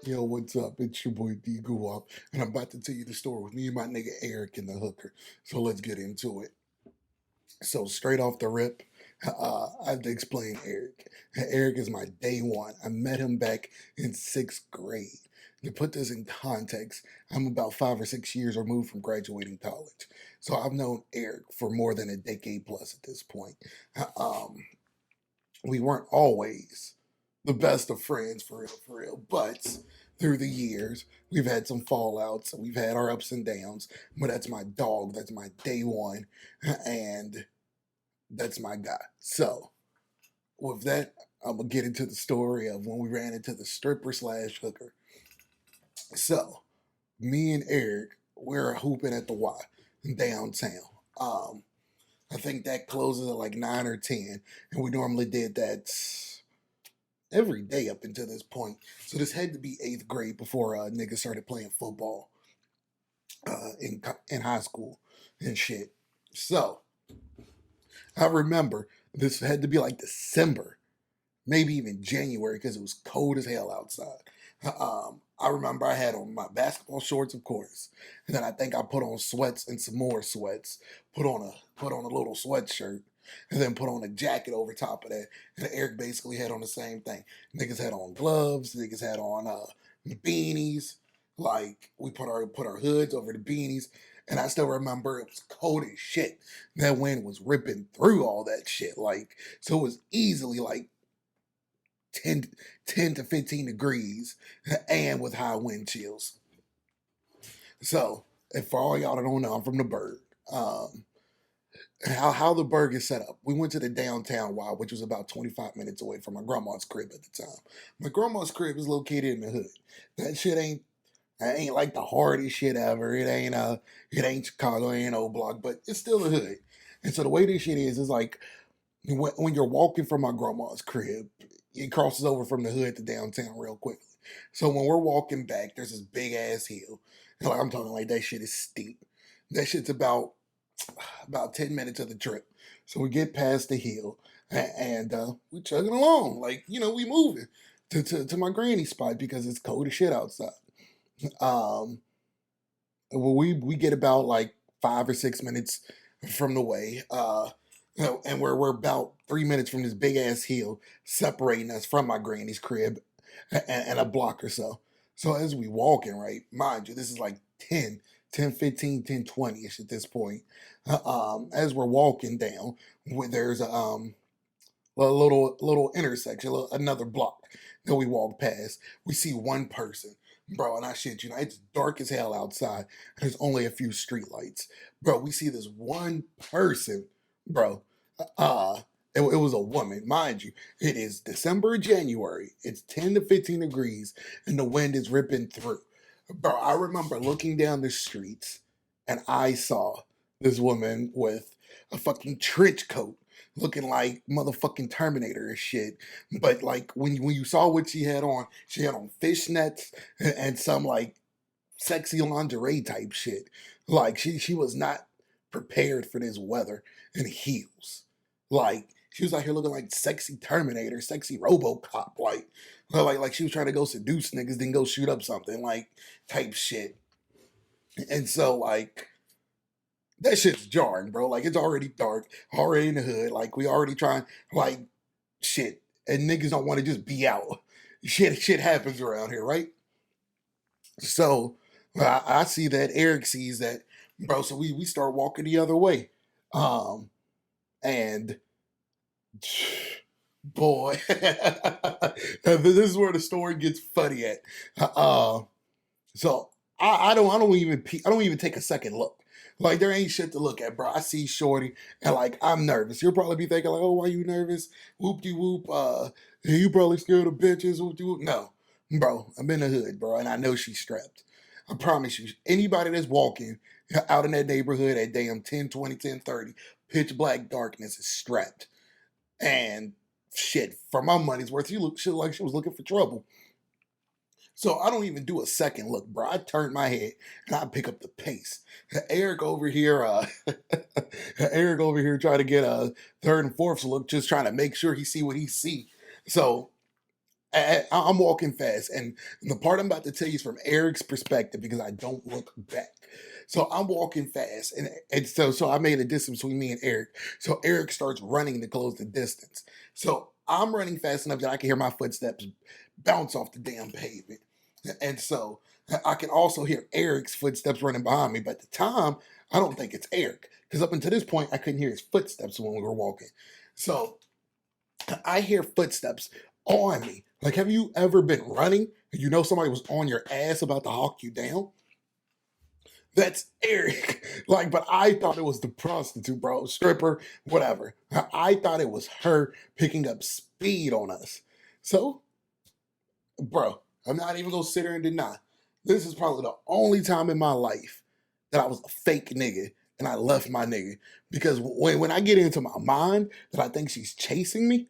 Yo, what's up? It's your boy D Guwop, and I'm about to tell you the story with me and my nigga Eric and the hooker. So let's get into it. So straight off the rip, I have to explain Eric. Eric is my day one. I met him back in sixth grade. To put this in context, I'm about 5 or 6 years removed from graduating college. So I've known Eric for more than a decade plus at this point. Um, we weren't always the best of friends for real, but through the years we've had some fallouts, we've had our ups and downs, but that's my dog, that's my day one, and that's my guy. So with that, I'm gonna get into the story of when we ran into the stripper slash hooker. So me and Eric, we're hooping at the Y downtown. um I think that closes at like 9 or 10, and we normally did that every day up until this point. So this had to be eighth grade before niggas started playing football in high school and shit. So I remember this had to be like December, maybe even January, because it was cold as hell outside. I remember I had on my basketball shorts, of course, and then I think I put on sweats and some more sweats. Put on a little sweatshirt, and then put on a jacket over top of that. And Eric basically had on the same thing. Niggas had on gloves. Niggas had on beanies. Like we put our hoods over the beanies. And I still remember it was cold as shit. That wind was ripping through all that shit. Like, so it was easily like 10, 10 to 15 degrees and with high wind chills. So, and for all y'all that don't know, I'm from the Berg. Um, how the Berg is set up. We went to the downtown Y, which was about 25 minutes away from my grandma's crib at the time. My grandma's crib is located in the hood. That shit ain't like the hardest shit ever. It ain't Chicago, it ain't O Block, but it's still the hood. And so the way this shit is like when you're walking from my grandma's crib, it crosses over from the hood to downtown real quickly. So when we're walking back, there's this big ass hill. And like I'm talking like that shit is steep. That shit's about 10 minutes of the trip. So we get past the hill and we chugging along. Like, we moving to my granny spot because it's cold as shit outside. Um, well, we get about like 5 or 6 minutes from the way. And we're about 3 minutes from this big ass hill separating us from my granny's crib and a block or so. So as we walking, right, mind you, this is like 10, 15, 10, 20 ish at this point. As we're walking down, there's a little intersection, another block that we walk past. We see one person, bro, and I shit you, it's dark as hell outside. And there's only a few street lights, bro. We see this one person, bro. Uh, it was a woman, mind you. It is December, January. It's 10 to 15 degrees, and the wind is ripping through. Bro, I remember looking down the streets, and I saw this woman with a fucking trench coat, looking like motherfucking Terminator and shit. But like when you saw what she had on fishnets and some like sexy lingerie type shit. Like she was not prepared for this weather in heels. Like she was out here looking like sexy Terminator, sexy RoboCop, like she was trying to go seduce niggas, then go shoot up something, like type shit. And so like that shit's jarring, bro. Like it's already dark, already in the hood. Like we already trying like shit, and niggas don't want to just be out. Shit happens around here, right? So I see that. Eric sees that, bro. So we start walking the other way, and boy, this is where the story gets funny at. Uh, so I don't even take a second look. Like there ain't shit to look at, bro. I see Shorty and like I'm nervous. You'll probably be thinking like, oh, why you nervous? Whoop de whoop. You probably scared of bitches. Whoop de whoop. No, bro. I'm in the hood, bro, and I know she's strapped. I promise you. Anybody that's walking out in that neighborhood at damn 10:20, 10:30, pitch black darkness is strapped. And shit, for my money's worth, she looked like she was looking for trouble. So I don't even do a second look, bro. I turn my head and I pick up the pace. Eric over here, Eric over here trying to get a third and fourth look, just trying to make sure he see what he see. So I'm walking fast, and the part I'm about to tell you is from Eric's perspective because I don't look back. So I'm walking fast, and so I made a distance between me and Eric. So Eric starts running to close the distance. So I'm running fast enough that I can hear my footsteps bounce off the damn pavement, and so I can also hear Eric's footsteps running behind me. But at the time, I don't think it's Eric because up until this point, I couldn't hear his footsteps when we were walking. So I hear footsteps on me. Like, have you ever been running and you know somebody was on your ass about to hawk you down? That's Eric. Like, but I thought it was the prostitute, bro, stripper, whatever. I thought it was her picking up speed on us. So, bro, I'm not even gonna sit here and deny. This is probably the only time in my life that I was a fake nigga and I left my nigga. Because when I get into my mind that I think she's chasing me,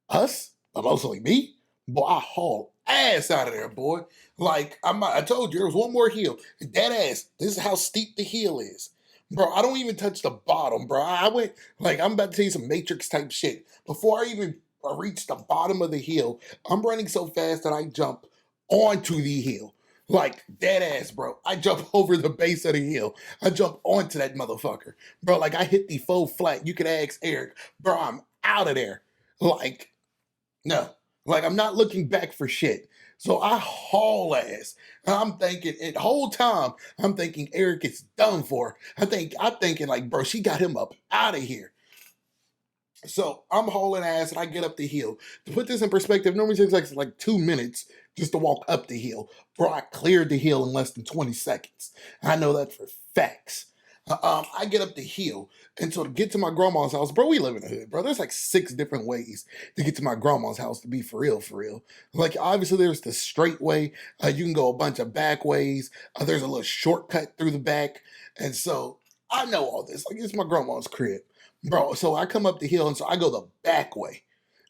us, but mostly me, boy, I haul ass out of there, boy. Like I told you, there was one more hill. Dead ass. This is how steep the hill is, bro. I don't even touch the bottom, bro. I went like I'm about to tell you some Matrix type shit. Before I even reach the bottom of the hill, I'm running so fast that I jump onto the hill. Like dead ass, bro. I jump over the base of the hill. I jump onto that motherfucker, bro. Like I hit the full flat. You could ask Eric, bro. I'm out of there. Like no, like I'm not looking back for shit. So I haul ass. And I'm thinking, and the whole time, I'm thinking Eric is done for. I'm thinking like, bro, she got him up out of here. So I'm hauling ass and I get up the hill. To put this in perspective, it normally takes like 2 minutes just to walk up the hill. Bro, I cleared the hill in less than 20 seconds. I know that for facts. I get up the hill. And so to get to my grandma's house, bro, we live in the hood, bro. There's like 6 different ways to get to my grandma's house to be for real, for real. Like, obviously, there's the straight way. You can go a bunch of back ways. There's a little shortcut through the back. And so I know all this. Like, it's my grandma's crib. Bro, so I come up the hill and so I go the back way.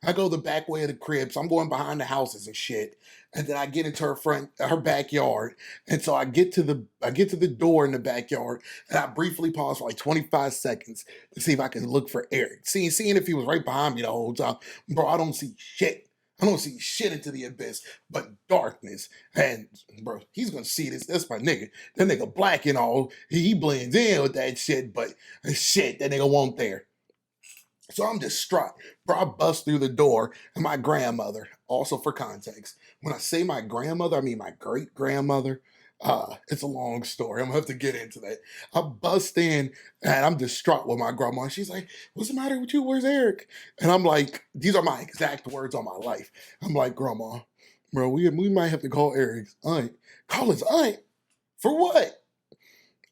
I go the back way of the crib. So I'm going behind the houses and shit. And then I get into her backyard. And so I get to the door in the backyard and I briefly pause for like 25 seconds to see if I can look for Eric. Seeing if he was right behind me the whole time. Bro, I don't see shit. I don't see shit into the abyss, but darkness. And bro, he's gonna see this. That's my nigga. That nigga black and all. He blends in with that shit, but shit, that nigga won't there. So I'm distraught. Bro, I bust through the door, and my grandmother, also for context, when I say my grandmother, I mean my great grandmother. It's a long story. I'm gonna have to get into that. I bust in and I'm distraught with my grandma. She's like, "What's the matter with you? Where's Eric?" And I'm like, these are my exact words on my life. I'm like, "Grandma, bro, we might have to call Eric's aunt. Call his aunt? For what?"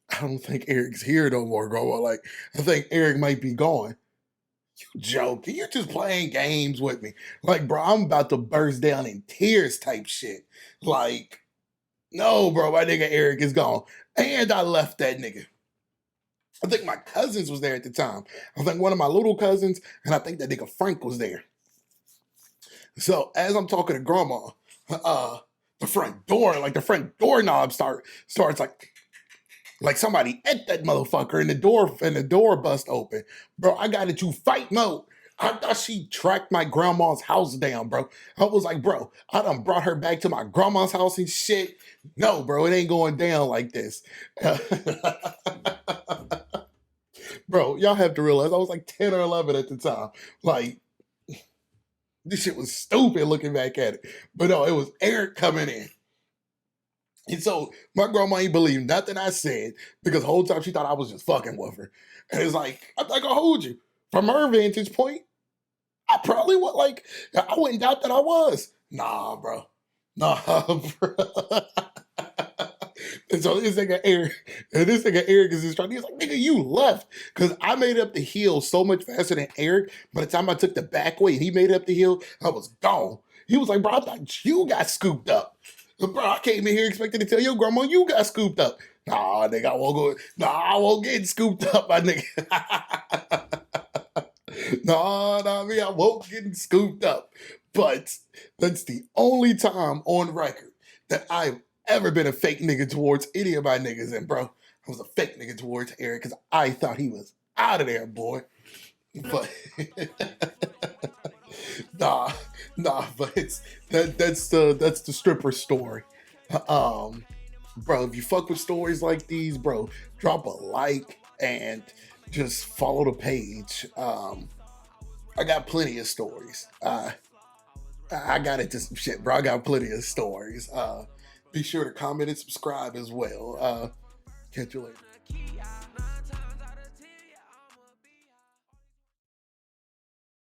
"I don't think Eric's here no more, Grandma. Like, I think Eric might be gone." "You joking? You're just playing games with me." Like, bro, I'm about to burst down in tears type shit. Like, no, bro, my nigga Eric is gone. And I left that nigga. I think my cousins was there at the time. I think one of my little cousins, and I think that nigga Frank was there. So as I'm talking to grandma, uh, the front doorknob starts like somebody at that motherfucker and the door bust open. Bro, I got into fight mode. I thought she tracked my grandma's house down, bro. I was like, bro, I done brought her back to my grandma's house and shit. No, bro, it ain't going down like this. Bro, y'all have to realize I was like 10 or 11 at the time. Like, this shit was stupid looking back at it. But no, it was Eric coming in. And so my grandma ain't believe nothing I said because the whole time she thought I was just fucking with her. And it's like, I'm not gonna hold you. From her vantage point, I probably would like, I wouldn't doubt that I was. Nah, bro. Nah, bro. And so this nigga Eric is just trying. He's like, "Nigga, you left." Because I made it up the hill so much faster than Eric. By the time I took the back way and he made it up the hill, I was gone. He was like, "Bro, I thought you got scooped up." Bro, I came in here expecting to tell your grandma you got scooped up. Nah, nigga, I won't go. Nah, I won't get scooped up, my nigga. Nah, me, I won't get scooped up. But that's the only time on record that I've ever been a fake nigga towards any of my niggas. And bro, I was a fake nigga towards Eric because I thought he was out of there, boy. But nah, Nah, but that's the stripper story. Um, bro, if you fuck with stories like these, bro, drop a like and just follow the page. I got plenty of stories. I got into some shit, bro. I got plenty of stories. Be sure to comment and subscribe as well. Catch you later.